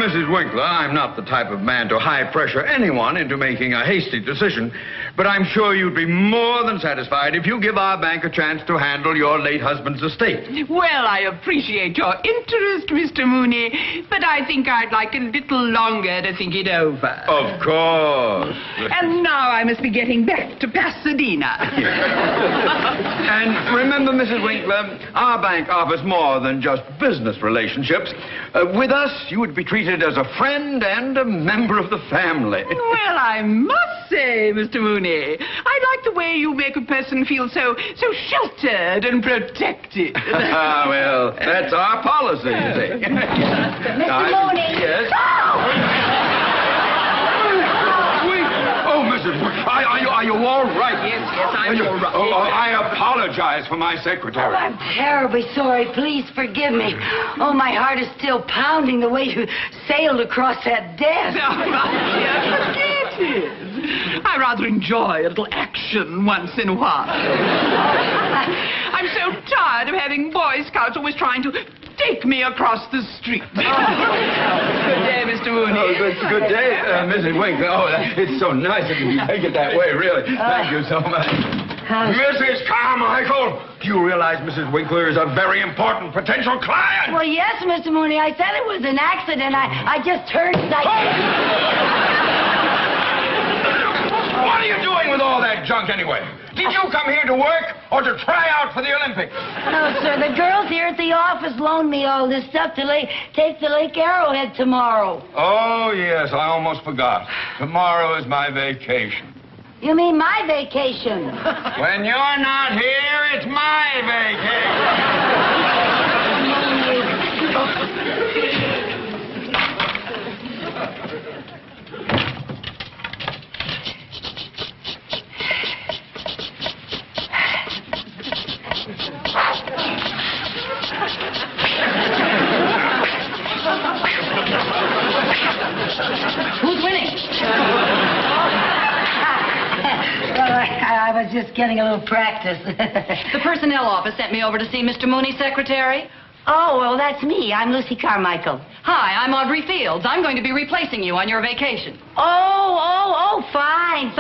Mrs. Winkler, I'm not the type of man to high-pressure anyone into making a hasty decision, but I'm sure you'd be more than satisfied if you give our bank a chance to handle your late husband's estate. Well, I appreciate your interest, Mr. Mooney, but I think I'd like a little longer to think it over. Of course. And now I must be getting back to Pasadena. And remember, Mrs. Winkler, our bank offers more than just business relationships. With us, you would be treated as a friend and a member of the family. Well, I must say, Mr. Mooney, I like the way you make a person feel so sheltered and protected. Well, that's our policy, you see. Mr. Mooney. Yes? Oh, Mrs. Winkler, are you all right? Yes, I'm all right. Oh, I apologize for my secretary. Oh, I'm terribly sorry. Please forgive me. Oh, my heart is still pounding the way you sailed across that desk. Forget it. I rather enjoy a little action once in a while. I'm so tired of having Boy Scouts always trying to take me across the street. Good day, Mr. Mooney. Oh, good day, Mrs. Winkler. Oh, it's so nice of you to take it that way, really. Thank you so much. Mrs. Carmichael, do you realize Mrs. Winkler is a very important potential client? Well, yes, Mr. Mooney. I said it was an accident. I just heard What are you doing with all that junk anyway? Did you come here to work or to try out for the Olympics? No, sir. The girls here at the office loaned me all this stuff to take to Lake Arrowhead tomorrow. Oh, yes, I almost forgot. Tomorrow is my vacation. You mean my vacation? When you're not here, it's my vacation. Who's winning? Well, I was just getting a little practice. The personnel office sent me over to see Mr. Mooney's secretary. Oh, well, that's me. I'm Lucy Carmichael. Hi, I'm Audrey Fields. I'm going to be replacing you on your vacation. Oh, fine.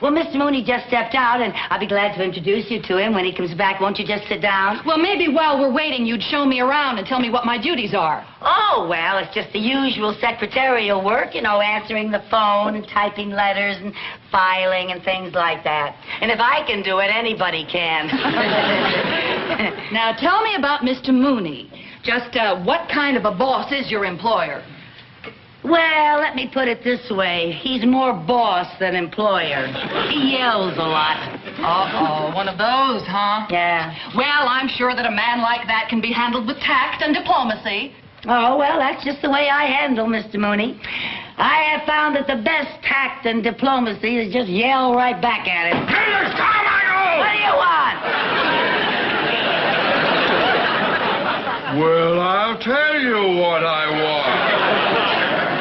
Well, Mr. Mooney just stepped out, and I'll be glad to introduce you to him when he comes back. Won't you just sit down? Well, maybe while we're waiting, you'd show me around and tell me what my duties are. Oh, well, it's just the usual secretarial work, you know, answering the phone and typing letters and filing and things like that. And if I can do it, anybody can. Now, tell me about Mr. Mooney. Just what kind of a boss is your employer? Well, let me put it this way. He's more boss than employer. He yells a lot. Uh-oh, one of those, huh? Yeah. Well, I'm sure that a man like that can be handled with tact and diplomacy. Oh, well, that's just the way I handle Mr. Mooney. I have found that the best tact and diplomacy is just yell right back at him. Mrs. Carmichael! What do you want? Well, I'll tell you what I want.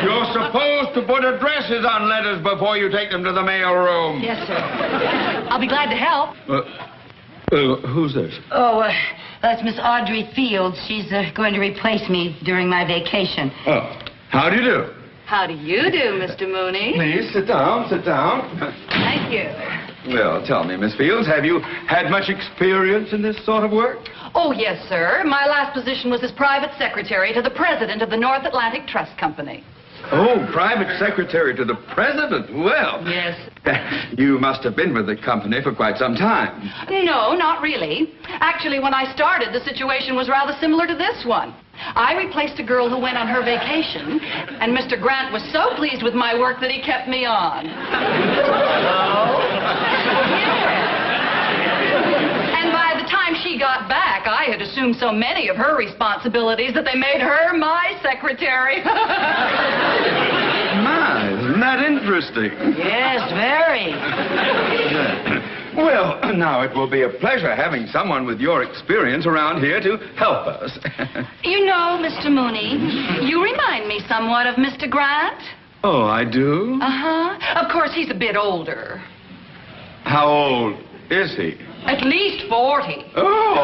You're supposed to put addresses on letters before you take them to the mail room. Yes, sir. I'll be glad to help. Who's this? Oh, that's Miss Audrey Fields. She's going to replace me during my vacation. Oh, how do you do? How do you do, Mr. Mooney? Please, sit down. Thank you. Well, tell me, Miss Fields, have you had much experience in this sort of work? Oh, yes, sir. My last position was as private secretary to the president of the North Atlantic Trust Company. Oh, private secretary to the president? Well. Yes. You must have been with the company for quite some time. No, not really. Actually, when I started, the situation was rather similar to this one. I replaced a girl who went on her vacation, and Mr. Grant was so pleased with my work that he kept me on. And by the time she got back, I had assumed so many of her responsibilities that they made her my secretary. My, isn't that interesting? Yes, very. Well, now it will be a pleasure having someone with your experience around here to help us. You know, Mr. Mooney, you remind me somewhat of Mr. Grant. Oh, I do? Uh-huh. Of course, he's a bit older. How old is he? At least 40. Oh!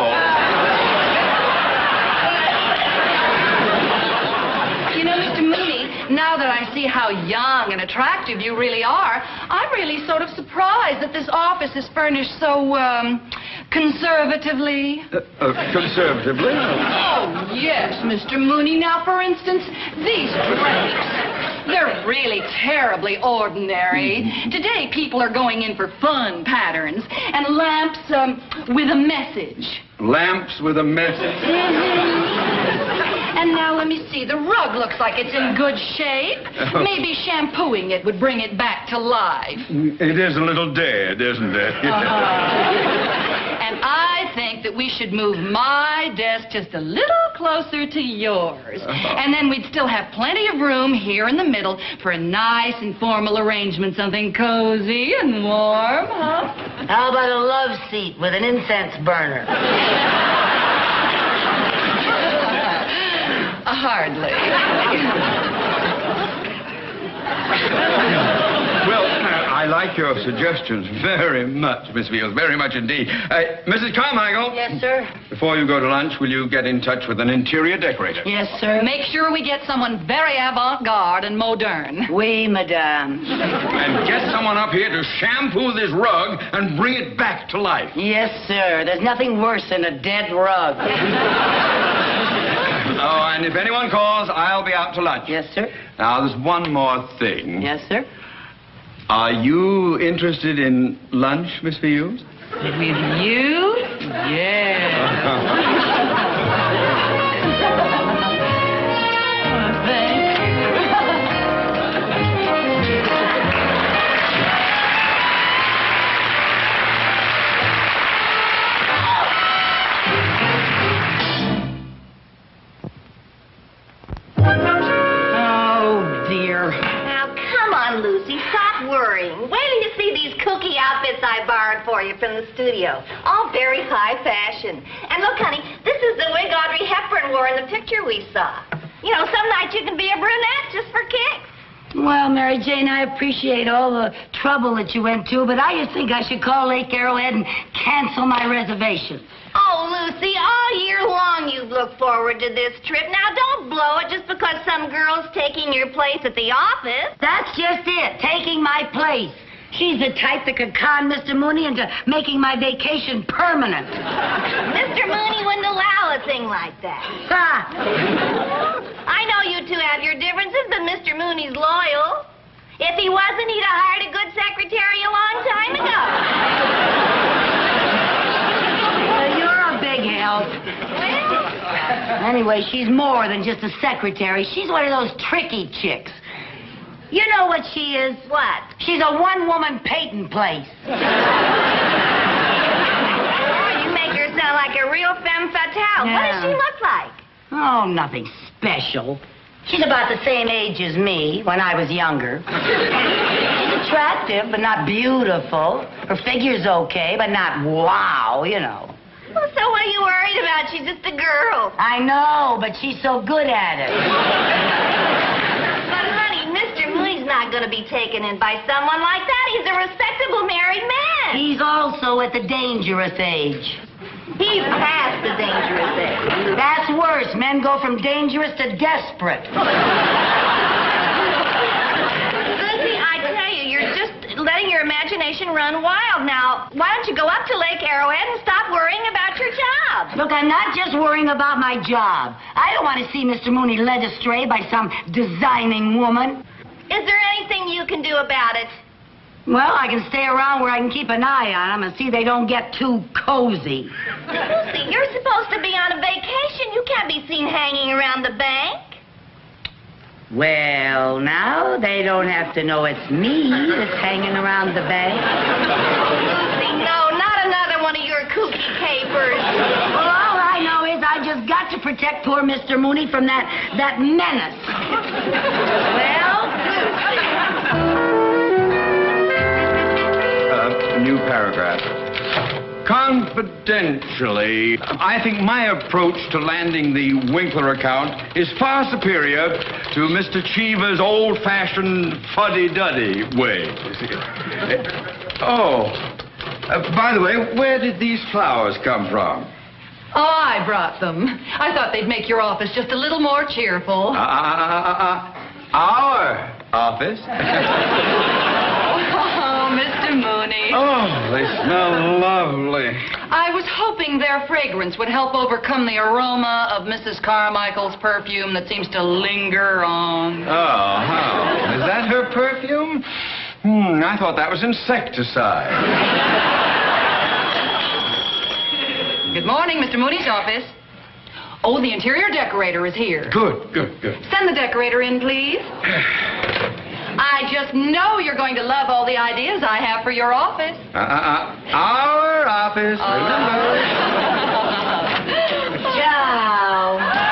You know, Mr. Mooney, now that I see how young and attractive you really are, I'm really sort of surprised that this office is furnished so, conservatively. Conservatively? Oh, yes, Mr. Mooney. Now, for instance, these drapes. They're really terribly ordinary. Today, people are going in for fun patterns and lamps with a message. Lamps with a message? And now, let me see. The rug looks like it's in good shape. Maybe shampooing it would bring it back to life. It is a little dead, isn't it? And I think that we should move my desk just a little closer to yours. And then we'd still have plenty of room here in the middle for a nice informal arrangement, something cozy and warm, huh? How about a love seat with an incense burner? Hardly. Well, I like your suggestions very much, Miss Fields, very much indeed. Mrs. Carmichael? Yes, sir? Before you go to lunch, will you get in touch with an interior decorator? Yes, sir? Make sure we get someone very avant-garde and modern. Oui, madame. And get someone up here to shampoo this rug and bring it back to life. Yes, sir. There's nothing worse than a dead rug. Oh, and if anyone calls, I'll be out to lunch. Yes, sir? Now, there's one more thing. Yes, sir? Are you interested in lunch, Miss Fields? With you? Yeah. Lucy, stop worrying. Wait till you see these kooky outfits I borrowed for you from the studio. All very high fashion. And look, honey, this is the wig Audrey Hepburn wore in the picture we saw. You know, some nights you can be a brunette just for kicks. Well, Mary Jane, I appreciate all the trouble that you went to, but I just think I should call Lake Arrowhead and cancel my reservation. Oh, Lucy, all year long you've looked forward to this trip. Now, don't blow it just because some girl's taking your place at the office. That's just it, taking my place. She's the type that could con Mr. Mooney into making my vacation permanent. Mr. Mooney wouldn't allow a thing like that. I know you two have your differences, but Mr. Mooney's loyal. If he wasn't, he'd have hired a good secretary a long time ago. You're a big help. Anyway, she's more than just a secretary. She's one of those tricky chicks. You know what she is? What? She's a one-woman Peyton place. Oh, you make her sound like a real femme fatale. Yeah. What does she look like? Oh, nothing special. She's about the same age as me when I was younger. She's attractive, but not beautiful. Her figure's okay, but not wow, you know. Well, so what are you worried about? She's just a girl. I know, but she's so good at it. But, honey, Mr. Mooney's not going to be taken in by someone like that. He's a respectable married man. He's also at the dangerous age. He's past the dangerous age. That's worse. Men go from dangerous to desperate. Lucy, I tell you, you're just letting your imagination run wild now. Why don't you go up to Lake Arrowhead and stop worrying about your job? Look, I'm not just worrying about my job. I don't want to see Mr. Mooney led astray by some designing woman. Is there anything you can do about it? Well, I can stay around where I can keep an eye on them and see they don't get too cozy. Lucy, you're supposed to be on a vacation. You can't be seen hanging around the bank. Well, now, they don't have to know it's me that's hanging around the bank. Lucy, no, not another one of your kooky capers. Well, all I know is I just got to protect poor Mr. Mooney from that menace. Well, New paragraph. Confidentially, I think my approach to landing the Winkler account is far superior to Mr. Cheever's old-fashioned fuddy-duddy way. By the way, where did these flowers come from? Oh, I brought them. I thought they'd make your office just a little more cheerful. our office. Oh, Mr. Mooney. Oh, they smell lovely. I was hoping their fragrance would help overcome the aroma of Mrs. Carmichael's perfume that seems to linger on. Oh, how? Is that her perfume? I thought that was insecticide. Good morning, Mr. Mooney's office. Oh, the interior decorator is here. Good. Send the decorator in, please. I just know you're going to love all the ideas I have for your office. Our office, remember? Ciao.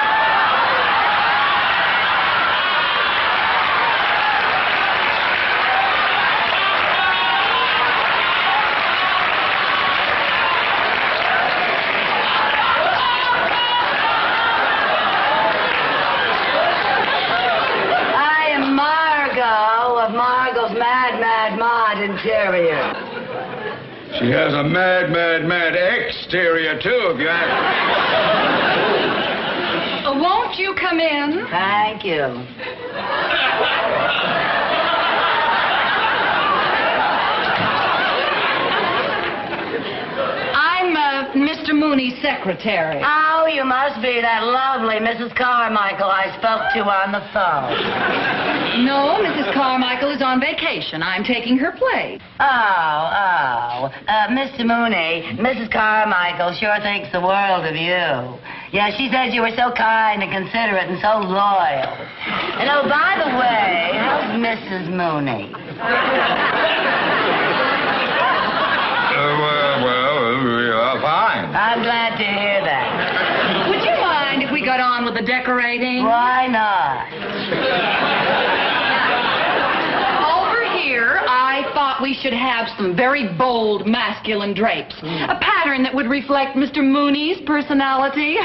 Interior. She has a mad exterior, too, if you ask me. Won't you come in? Thank you. I'm Mr. Mooney's secretary. Oh, you must be that lovely Mrs. Carmichael I spoke to on the phone. No, Mrs. Carmichael is on vacation. I'm taking her place. Mr. Mooney, Mrs. Carmichael sure thinks the world of you. Yeah, she said you were so kind and considerate and so loyal. And oh, by the way, how's Mrs. Mooney? Fine. I'm glad to hear that. Would you mind if we got on with the decorating? Why not? I thought we should have some very bold masculine drapes. A pattern that would reflect Mr. Mooney's personality.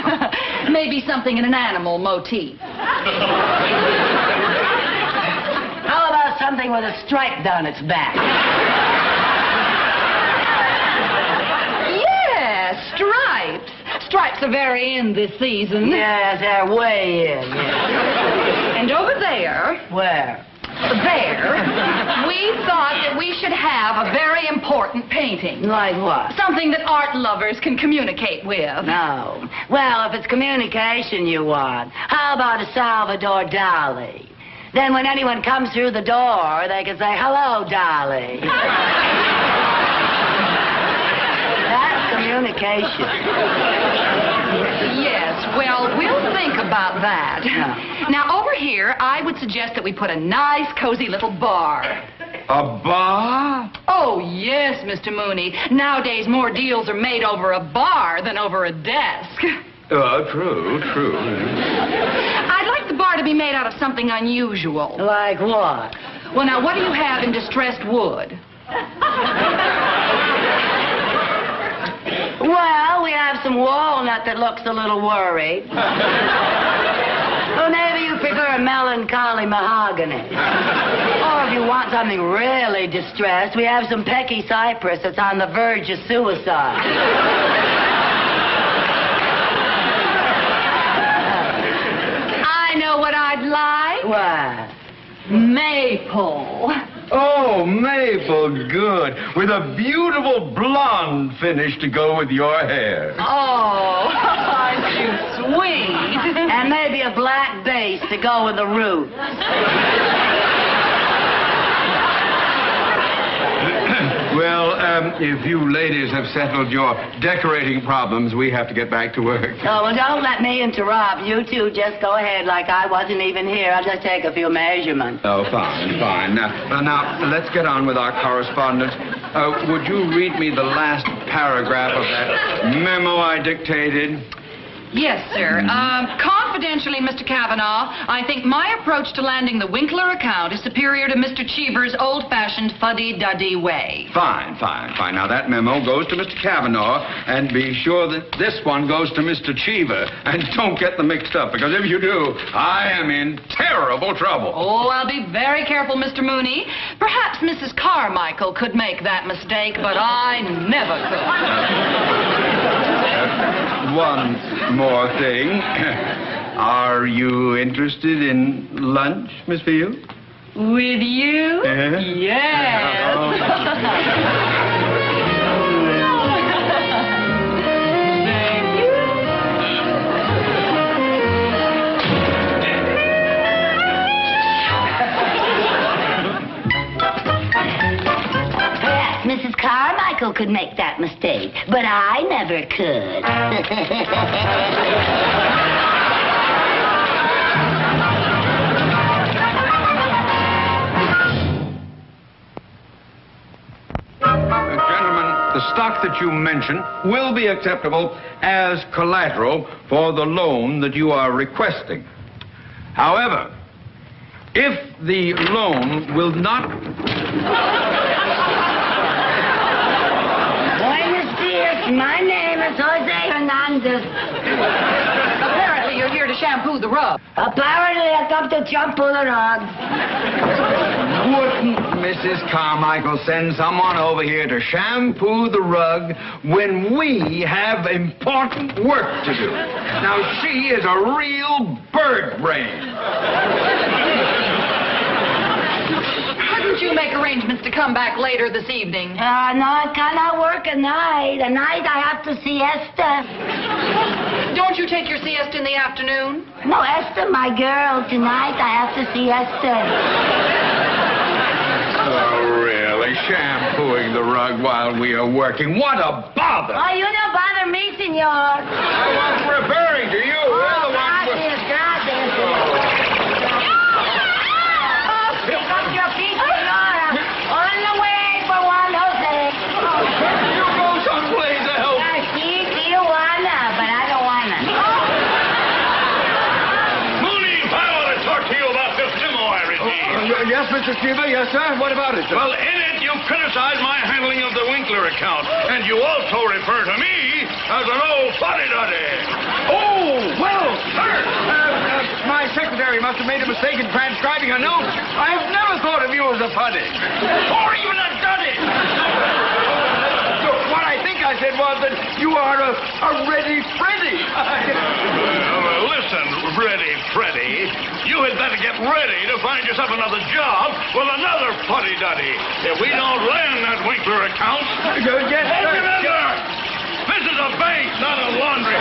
Maybe something in an animal motif. How about something with a stripe down its back? Yes, stripes. Stripes are very in this season. Yes, they're way in. Yes. And over there... Where? There, we thought that we should have a very important painting. Like what? Something that art lovers can communicate with. No. Well, if it's communication you want, how about a Salvador Dali? Then when anyone comes through the door, they can say, "Hello, Dali." That's communication. Yes, well, we'll think about that. Yeah. Now, over here, I would suggest that we put a nice, cozy little bar. A bar? Oh, yes, Mr. Mooney. Nowadays, more deals are made over a bar than over a desk. True. I'd like the bar to be made out of something unusual. Like what? Well, now, what do you have in distressed wood? Well, we have some walnut that looks a little worried. Or maybe you prefer melancholy mahogany. Or if you want something really distressed, we have some pecky cypress that's on the verge of suicide. I know what I'd like. What? Maple. Oh, maple, good. With a beautiful blonde finish to go with your hair. Oh, aren't you sweet? And maybe a black base to go with the roots. Well, if you ladies have settled your decorating problems, we have to get back to work. Oh, well, don't let me interrupt. You two just go ahead like I wasn't even here. I'll just take a few measurements. Oh, fine. Now, let's get on with our correspondence. Would you read me the last paragraph of that memo I dictated? Yes, sir. Confidentially, Mr. Kavanaugh, I think my approach to landing the Winkler account is superior to Mr. Cheever's old-fashioned fuddy-duddy way. Fine. Now, that memo goes to Mr. Kavanaugh, and be sure that this one goes to Mr. Cheever. And don't get them mixed up, because if you do, I am in terrible trouble. Oh, I'll be very careful, Mr. Mooney. Perhaps Mrs. Carmichael could make that mistake, but I never could. One more thing. Are you interested in lunch, Miss Field? With you? Yes. Mrs. Carmichael could make that mistake, but I never could. Gentlemen, the stock that you mentioned will be acceptable as collateral for the loan that you are requesting. However, if the loan will not... Buenos dias. My name is Jose Hernandez. Apparently you're here to shampoo the rug. Apparently I come to shampoo the rug. Wouldn't Mrs. Carmichael send someone over here to shampoo the rug when we have important work to do? Now, she is a real bird brain. Couldn't you make arrangements to come back later this evening? No, I cannot work at night. At night I have to see Esther. Don't you take your siesta in the afternoon? No, Esther, my girl. Tonight I have to see Esther. Oh, really? Shampooing the rug while we are working? What a bother! Oh, you don't bother me, senor. I was referring to you. We're the ones gracias, gracias. Pick up your feet, senora. On the way for one, Jose. You go someplace else. Sí, you wanna, but I don't wanna. Mooney, I want to talk to you about this limo I received. Yes, Mr. Shiva. Yes, sir. What about it, sir? Well, in it, you criticize my handling of the Winkler account, and you also refer to me as an old fuddy-duddy. Oh, well, sir. My secretary must have made a mistake in transcribing a note. I have never thought of you as a puddy. Or even a duddy. So what I think I said was that you are a ready Freddy. Well, listen, Ready Freddy. You had better get ready to find yourself another job with another fuddy-duddy. If we don't land that Winkler account... Yes, sir. Remember, this is a bank, not a laundry.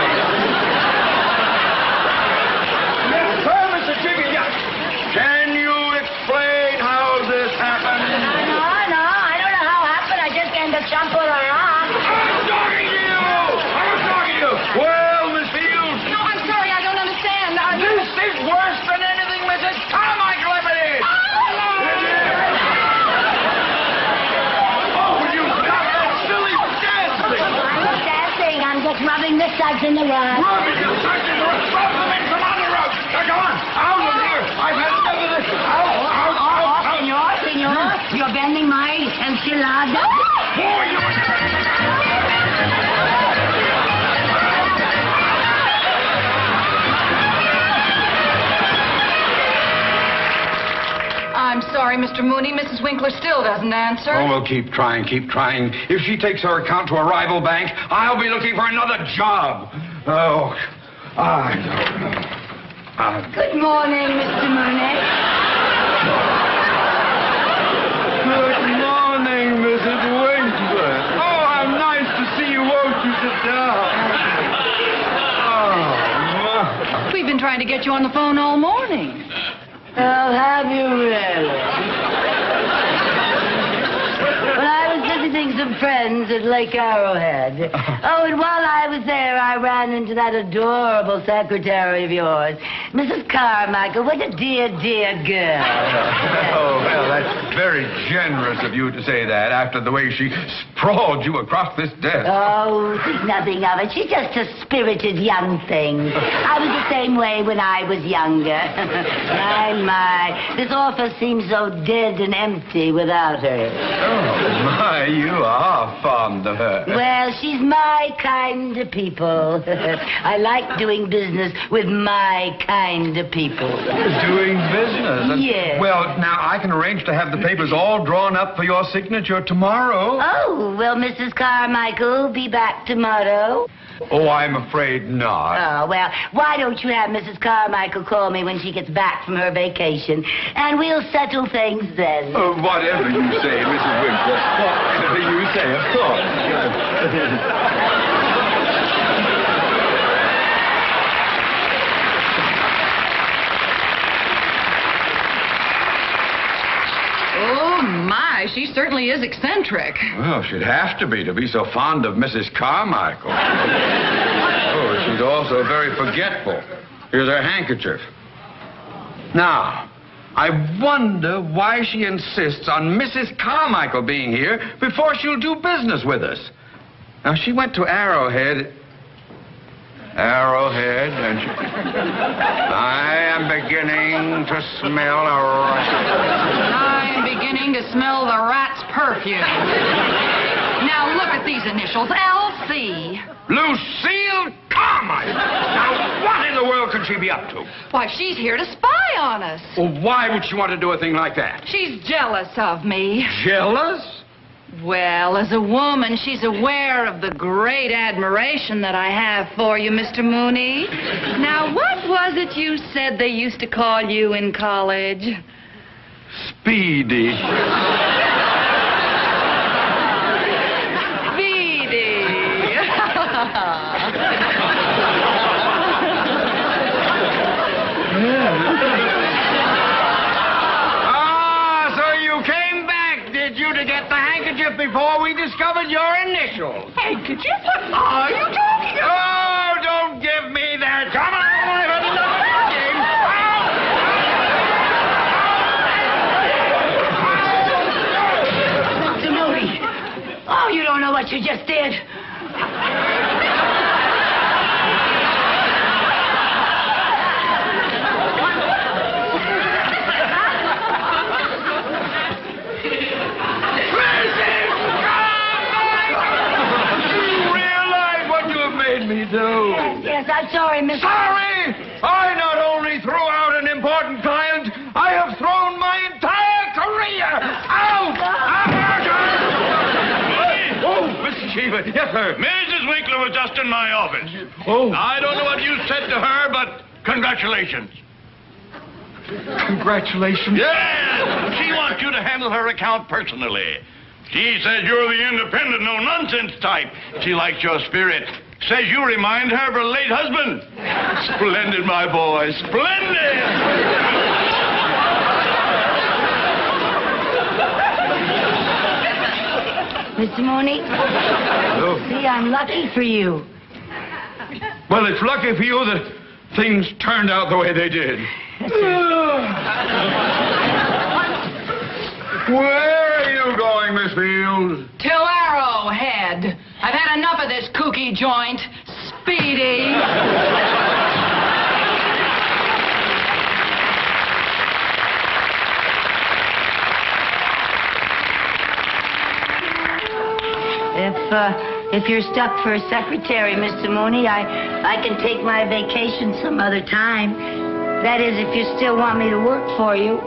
Yes, sir, Mr. Chicken. Yes. Can you explain how this happened? No, I don't know how it happened. I just came to shampoo the rug. I'm talking to you! I'm talking to you! Well, Miss Fields... No, I'm sorry, I don't understand. This is worse than anything Mrs. Carmichael ever did! Oh, will you stop that silly dancing? I'm not dancing. I'm just rubbing the suds in the rug. Rubbing the suds in the rug! Rub them in some other rug! Now, come on! Out of here! I've had enough of this! Out! Senor, you're bending my enchilada. Oh, you... I'm sorry, Mr. Mooney. Mrs. Winkler still doesn't answer. Oh, well, keep trying, keep trying. If she takes her account to a rival bank, I'll be looking for another job. Oh, I don't know. Good morning, Mr. Mooney. Good morning, Mrs. Winkler. Oh, how nice to see you. Won't you sit down? Oh, We've been trying to get you on the phone all morning. Oh, have you really? Well, I was visiting some friends at Lake Arrowhead. Oh, and while I was there, I ran into that adorable secretary of yours, Mrs. Carmichael. What a dear, dear girl. Oh, well, that's very generous of you to say that after the way she sprawled you across this desk. Oh, think nothing of it. She's just a spirited young thing. I was the same way when I was younger. My. This office seems so dead and empty without her. Oh, my, you are fond of her. Well, she's my kind of people. I like doing business with my kind of people. Doing business? Yes. Well, now, I can arrange to have the papers all drawn up for your signature tomorrow. Oh, will Mrs. Carmichael be back tomorrow? Oh, I'm afraid not. Oh, well, why don't you have Mrs. Carmichael call me when she gets back from her vacation, and we'll settle things then. Whatever you say, Mrs. Winkler. Whatever you say, of course. Oh, my, she certainly is eccentric. Well, she'd have to be so fond of Mrs. Carmichael. Oh, she's also very forgetful. Here's her handkerchief. Now, I wonder why she insists on Mrs. Carmichael being here before she'll do business with us. Now, she went to Arrowhead, and she... I am beginning to smell a rat. I am beginning to smell the rat's perfume. Now, look at these initials, L.C. Lucille Carmichael! Now, what in the world could she be up to? Why, she's here to spy on us. Well, why would she want to do a thing like that? She's jealous of me. Jealous? Well, as a woman, she's aware of the great admiration that I have for you, Mr. Mooney. Now, what was it you said they used to call you in college? Speedy. Speedy. So you came back, did you, to get the handkerchief before we discovered your initials? Handkerchief? What are you talking about? Oh, don't give me that. Come on, I've had enough of Mr. Mooney. Oh, you don't know what you just did. me do. Yes, I'm sorry, Mr. Sorry? I not only threw out an important client, I have thrown my entire career out! Oh, Mr. Cheever. Yes, sir. Mrs. Winkler was just in my office. Oh. I don't know what you said to her, but congratulations. Congratulations? Yes! She wants you to handle her account personally. She says you're the independent, no-nonsense type. She likes your spirit. Says you remind her of her late husband. Splendid, my boy. Splendid! Mr. Mooney? Hello. See, I'm lucky for you. Well, it's lucky for you that things turned out the way they did. Where are you going, Miss Fields? To Arrowhead. I've had enough of this kooky joint. Speedy. If you're stuck for a secretary, Mr. Mooney, I can take my vacation some other time. That is, if you still want me to work for you.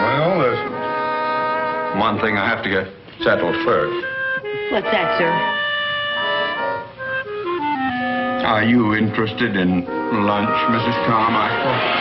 Well, there's one thing I have to get settled first. What's that, sir? Are you interested in lunch, Mrs. Carmichael?